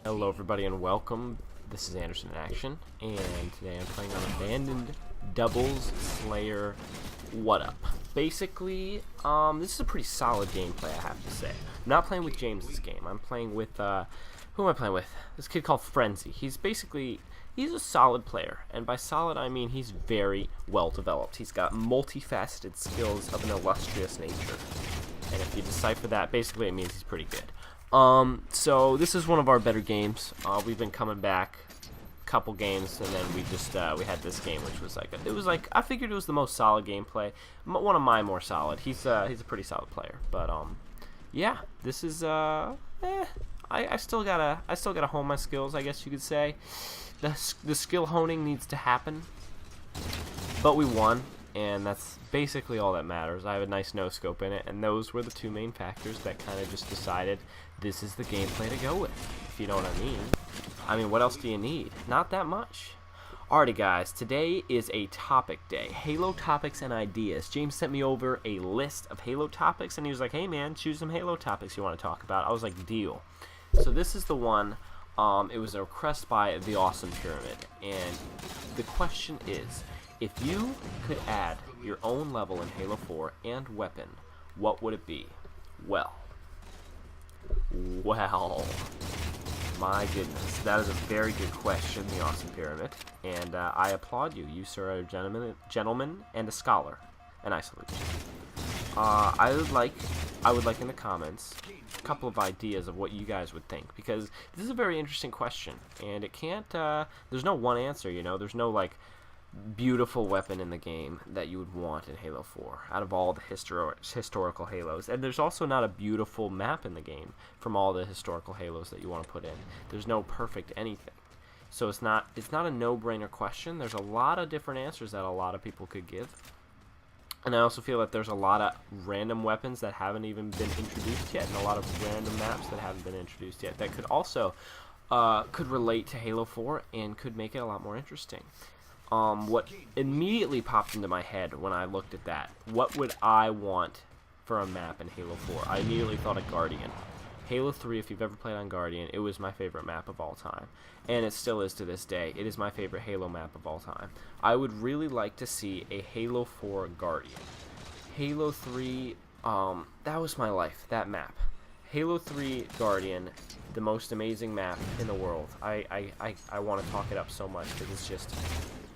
Hello everybody and welcome. This is Anderson in Action, and today I'm playing on Abandoned Doubles Slayer. What up? Basically, this is a pretty solid gameplay, I have to say. I'm not playing with James this game. I'm playing with, who am I playing with? This kid called Frenzy. He's a solid player, and by solid I mean he's very well developed. He's got multifaceted skills of an illustrious nature, and if you decipher that, basically it means he's pretty good. So this is one of our better games. We've been coming back a couple games, and then we just we had this game, which was like I figured it was the most solid gameplay, one of my more solid. He's a pretty solid player, but yeah, this is I still gotta hone my skills, I guess you could say. The skill honing needs to happen, but we won, and that's basically all that matters. I have a nice no-scope in it, and those were the two main factors that kind of just decided this is the gameplay to go with, if you know what I mean. I mean, what else do you need? Not that much. Alrighty guys, today is a topic day. Halo topics and ideas. James sent me over a list of Halo topics, and he was like, hey man, choose some Halo topics you want to talk about. I was like, deal. So this is the one. It was a request by TheAwesomePyramid, and the question is, if you could add your own level in Halo 4 and weapon, what would it be? Well, my goodness, that is a very good question, TheAwesomePyramid, and I applaud you. You, sir, are a gentleman and a scholar, and I salute you. I would like in the comments a couple of ideas of what you guys would think, because this is a very interesting question, and it can't, there's no one answer, you know, there's no, like, beautiful weapon in the game that you would want in Halo 4 out of all the historical Halos, and there's also not a beautiful map in the game from all the historical Halos that you want to put in. There's no perfect anything, so it's not a no-brainer question. There's a lot of different answers that a lot of people could give, and I also feel that there's a lot of random weapons that haven't even been introduced yet, and a lot of random maps that haven't been introduced yet that could also could relate to Halo 4 and could make it a lot more interesting. What immediately popped into my head when I looked at that, what would I want for a map in Halo 4? I immediately thought of Guardian. Halo 3, if you've ever played on Guardian, it was my favorite map of all time, and it still is to this day. It is my favorite Halo map of all time. I would really like to see a Halo 4 Guardian. Halo 3, that was my life, that map. Halo 3 Guardian, the most amazing map in the world. I want to talk it up so much, because it's just,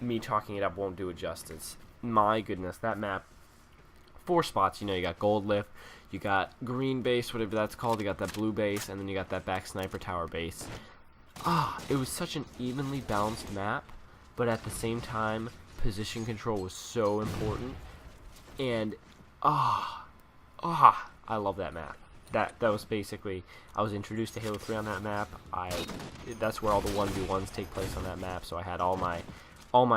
me talking it up won't do it justice. My goodness, that map, 4 spots, you know, you got gold lift, you got green base, whatever that's called, you got that blue base, and then you got that back sniper tower base. It was such an evenly balanced map, but at the same time, position control was so important, and I love that map. That was basically, I was introduced to Halo 3 on that map. That's where all the 1v1s take place on that map, so I had all my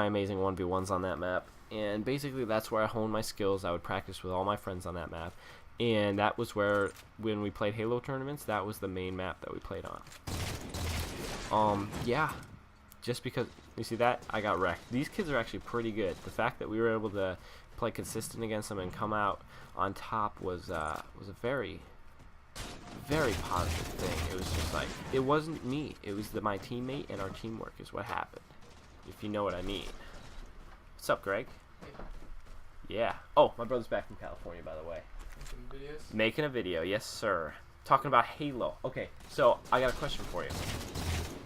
amazing 1v1s on that map, and basically that's where I honed my skills. I would practice with all my friends on that map, and that was where, when we played Halo tournaments, that was the main map that we played on. Yeah, just because, you see that? I got wrecked. These kids are actually pretty good. The fact that we were able to play consistent against them and come out on top was a very, very positive thing. It was just like, it wasn't me, it was my teammate and our teamwork is what happened, if you know what I mean. What's up, Greg? Yeah. Oh, my brother's back from California, by the way. Making videos? Making a video, yes sir. Talking about Halo. Okay, so I got a question for you.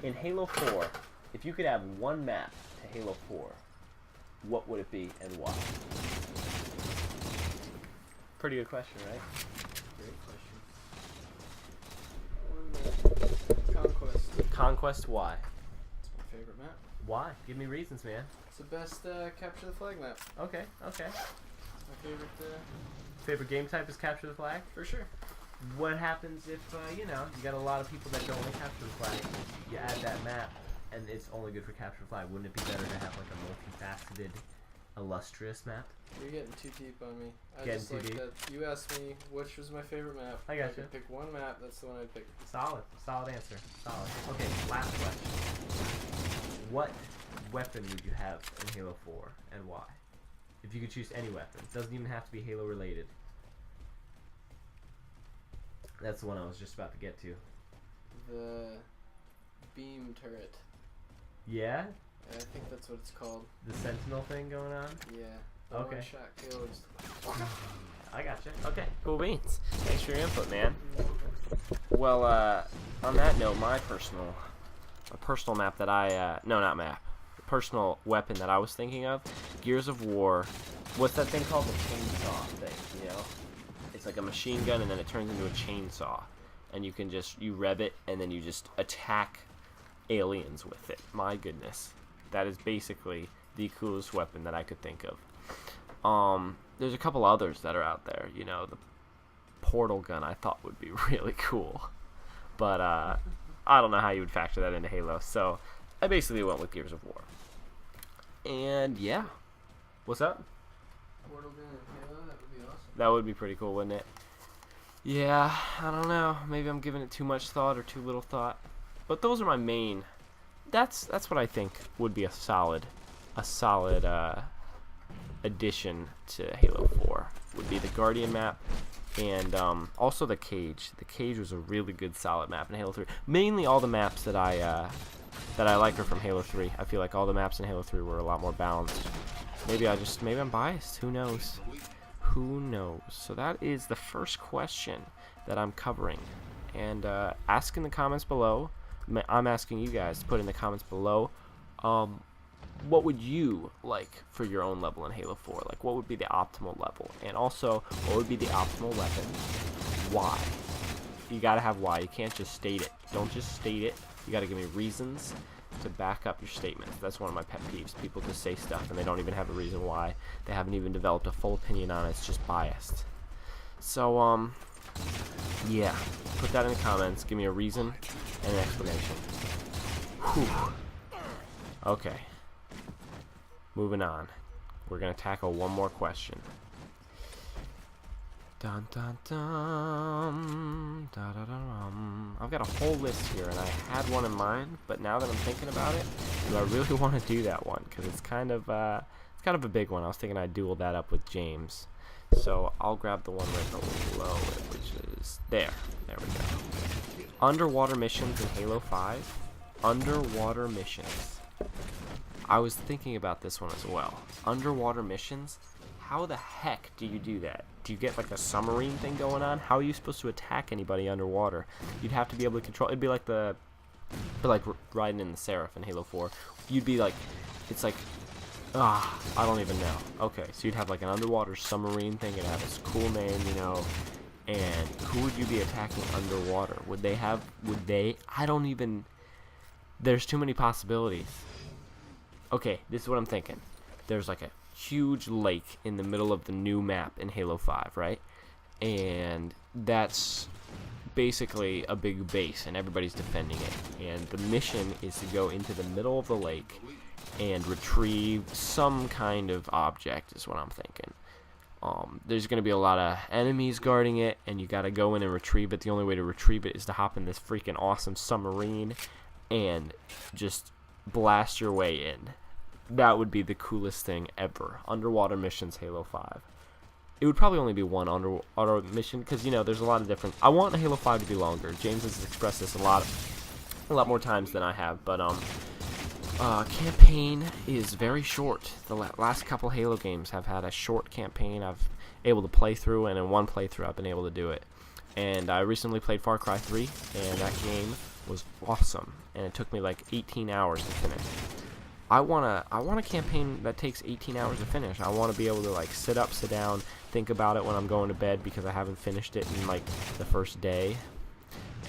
In Halo 4, if you could add one map to Halo 4, what would it be and why? Pretty good question, right? Great question. Conquest. Conquest, why? It's my favorite map. Why? Give me reasons, man. It's the best capture the flag map. Okay, okay. It's my favorite. Favorite game type is capture the flag? For sure. What happens if, you know, you got a lot of people that don't like capture the flag, you add that map, and it's only good for capture the flag? Wouldn't it be better to have, like, a multifaceted, illustrious map? You're getting too deep on me. Getting too deep? That you asked me which was my favorite map. I got you. Could pick one map, that's the one I'd pick. Solid. Solid answer. Solid. Okay, last question. What weapon would you have in Halo 4, and why? If you could choose any weapon. It doesn't even have to be Halo related. That's the one I was just about to get to. The beam turret. Yeah? I think that's what it's called. The sentinel thing going on? Yeah. The Okay. one-shot kill. I gotcha. Okay, cool beans. Thanks for your input, man. Well, on that note, a personal map that I, no, not map, a personal weapon that I was thinking of, Gears of War, what's that thing called? The chainsaw thing, you know? It's like a machine gun and then it turns into a chainsaw. And you can just, you rev it and then you just attack aliens with it. My goodness. That is basically the coolest weapon that I could think of. There's a couple others that are out there, you know, the portal gun I thought would be really cool. But, I don't know how you would factor that into Halo, so I basically went with Gears of War. And, yeah. What's up? Portal gun in Halo? That would be awesome. That would be pretty cool, wouldn't it? Yeah, I don't know. Maybe I'm giving it too much thought or too little thought. But those are my main... That's what I think would be a solid addition to Halo 4. Would be the Guardian map and also the Cage. The Cage was a really good solid map in Halo 3. Mainly all the maps that I like are from Halo 3. I feel like all the maps in Halo 3 were a lot more balanced. Maybe I'm biased. Who knows? Who knows? So that is the first question that I'm covering. And ask in the comments below. I'm asking you guys to put in the comments below. What would you like for your own level in Halo 4? Like, what would be the optimal level? And also, what would be the optimal weapon? Why? You gotta have why. You can't just state it. Don't just state it. You gotta give me reasons to back up your statements. That's one of my pet peeves. People just say stuff and they don't even have a reason why. They haven't even developed a full opinion on it. It's just biased. So, yeah. Put that in the comments. Give me a reason and an explanation. Whew. Okay. Moving on. We're going to tackle one more question. Dun dun dun. Da, da, da, I've got a whole list here, and I had one in mind, but now that I'm thinking about it, do I really want to do that one? Because it's kind of a big one. I was thinking I'd duel that up with James. So I'll grab the one right below it, which is there. There we go. Underwater missions in Halo 5. Underwater missions. I was thinking about this one as well. Underwater missions, how the heck do you do that? Do you get like a submarine thing going on? How are you supposed to attack anybody underwater? You'd have to be able to control, it'd be like riding in the Seraph in Halo 4. You'd be like, it's like, I don't even know. Okay, so you'd have like an underwater submarine thing, it'd have this cool name, you know, and who would you be attacking underwater? I don't even, there's too many possibilities. Okay, this is what I'm thinking. There's like a huge lake in the middle of the new map in Halo 5, right? And that's basically a big base, and everybody's defending it. And the mission is to go into the middle of the lake and retrieve some kind of object, is what I'm thinking. There's going to be a lot of enemies guarding it, and you got to go in and retrieve it. The only way to retrieve it is to hop in this freaking awesome submarine and just blast your way in. That would be the coolest thing ever. Underwater missions, Halo 5. It would probably only be one underwater mission because, you know, there's a lot of different... I want Halo 5 to be longer. James has expressed this a lot more times than I have, but campaign is very short. The last couple Halo games have had a short campaign I've able to play through, and in one playthrough I've been able to do it. And I recently played Far Cry 3, and that game was awesome, and it took me like 18 hours to finish. I want a campaign that takes 18 hours to finish. I want to be able to like sit up, sit down, think about it when I'm going to bed because I haven't finished it in like the first day.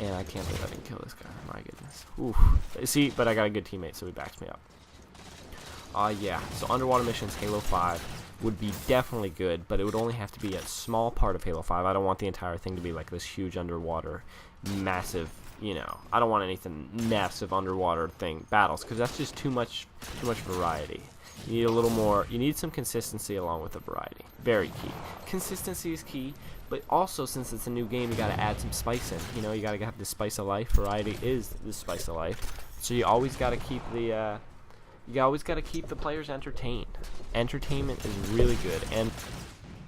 And I can't believe I didn't kill this guy. My goodness. Oof. See, but I got a good teammate, so he backs me up. Yeah. So underwater missions, Halo 5 would be definitely good, but it would only have to be a small part of Halo 5. I don't want the entire thing to be like this huge underwater, massive, you know. I don't want anything massive underwater thing battles because that's just too much variety. You need a little more. You need some consistency along with the variety. Very key. Consistency is key, but also since it's a new game, you got to add some spice in. You know, you got to have the spice of life. Variety is the spice of life. So you always got to keep the. You always got to keep the players entertained. Entertainment is really good and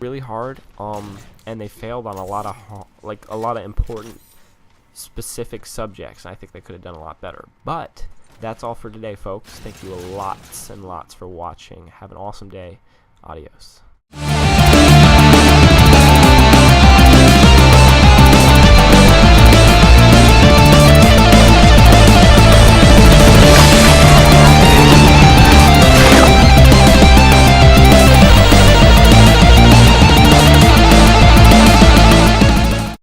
really hard. And they failed on a lot of important specific subjects. I think they could have done a lot better. But that's all for today, folks. Thank you lots and lots for watching. Have an awesome day. Adios.